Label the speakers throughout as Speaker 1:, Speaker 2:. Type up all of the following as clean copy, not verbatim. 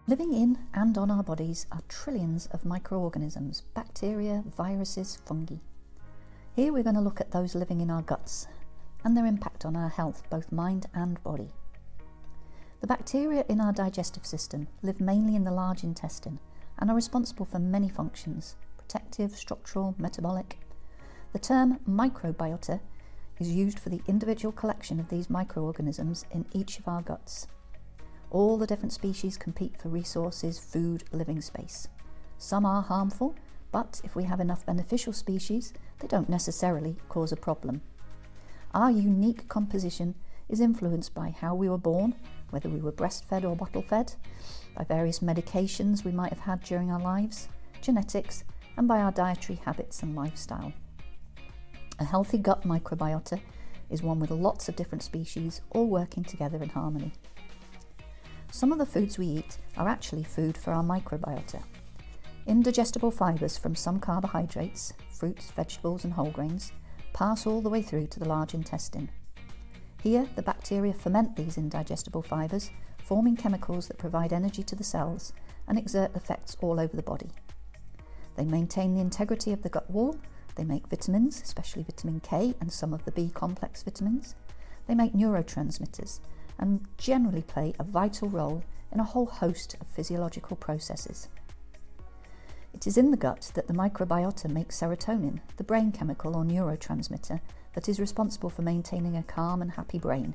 Speaker 1: Living in and on our bodies are trillions of microorganisms, bacteria, viruses, fungi. Here we're going to look at those living in our guts and their impact on our health, both mind and body. The bacteria in our digestive system live mainly in the large intestine and are responsible for many functions: protective, structural, metabolic. The term microbiota is used for the individual collection of these microorganisms in each of our guts. All the different species compete for resources, food, living space. Some are harmful, but if we have enough beneficial species, they don't necessarily cause a problem. Our unique composition is influenced by how we were born, whether we were breastfed or bottle-fed, by various medications we might have had during our lives, genetics, and by our dietary habits and lifestyle. A healthy gut microbiota is one with lots of different species all working together in harmony. Some of the foods we eat are actually food for our microbiota. Indigestible fibres from some carbohydrates, fruits, vegetables and whole grains, pass all the way through to the large intestine. Here, the bacteria ferment these indigestible fibres, forming chemicals that provide energy to the cells and exert effects all over the body. They maintain the integrity of the gut wall, they make vitamins, especially vitamin K and some of the B complex vitamins. They make neurotransmitters and generally play a vital role in a whole host of physiological processes. It is in the gut that the microbiota makes serotonin, the brain chemical or neurotransmitter that is responsible for maintaining a calm and happy brain.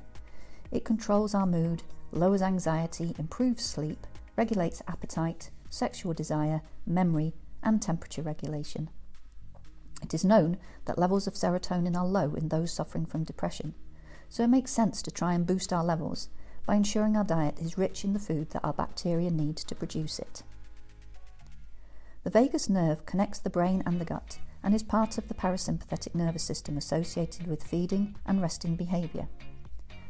Speaker 1: It controls our mood, lowers anxiety, improves sleep, regulates appetite, sexual desire, memory, and temperature regulation. It is known that levels of serotonin are low in those suffering from depression, so it makes sense to try and boost our levels by ensuring our diet is rich in the food that our bacteria need to produce it. The vagus nerve connects the brain and the gut and is part of the parasympathetic nervous system associated with feeding and resting behaviour.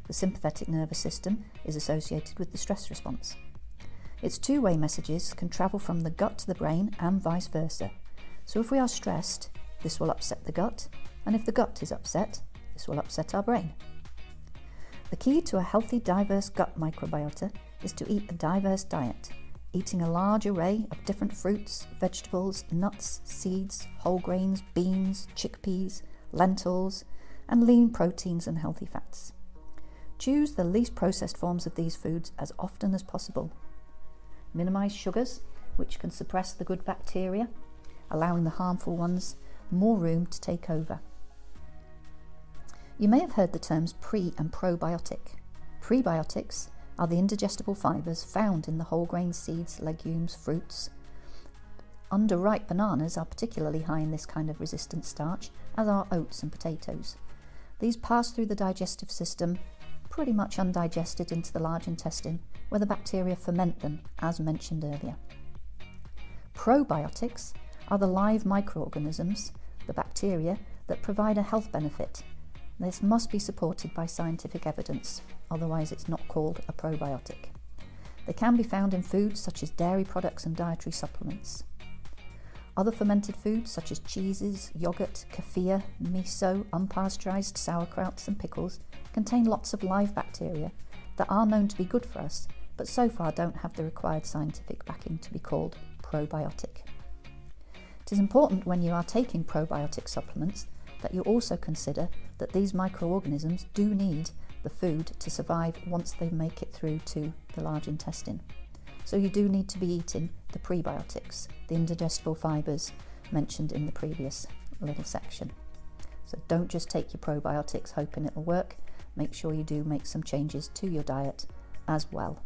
Speaker 1: The sympathetic nervous system is associated with the stress response. Its two-way messages can travel from the gut to the brain and vice versa. So if we are stressed, this will upset the gut, and if the gut is upset, this will upset our brain. The key to a healthy, diverse gut microbiota is to eat a diverse diet, eating a large array of different fruits, vegetables, nuts, seeds, whole grains, beans, chickpeas, lentils, and lean proteins and healthy fats. Choose the least processed forms of these foods as often as possible. Minimise sugars, which can suppress the good bacteria, allowing the harmful ones more room to take over. You may have heard the terms pre- and probiotic. Prebiotics are the indigestible fibres found in the whole grain seeds, legumes, fruits. Underripe bananas are particularly high in this kind of resistant starch, as are oats and potatoes. These pass through the digestive system pretty much undigested into the large intestine, where the bacteria ferment them, as mentioned earlier. Probiotics are the live microorganisms, the bacteria, that provide a health benefit. This must be supported by scientific evidence, otherwise it's not called a probiotic. They can be found in foods such as dairy products and dietary supplements. Other fermented foods such as cheeses, yogurt, kefir, miso, unpasteurized sauerkrauts and pickles contain lots of live bacteria that are known to be good for us, but so far don't have the required scientific backing to be called probiotic. It is important when you are taking probiotic supplements that you also consider that these microorganisms do need the food to survive once they make it through to the large intestine. So you do need to be eating the prebiotics, the indigestible fibres mentioned in the previous little section. So don't just take your probiotics hoping it'll work. Make sure you do make some changes to your diet as well.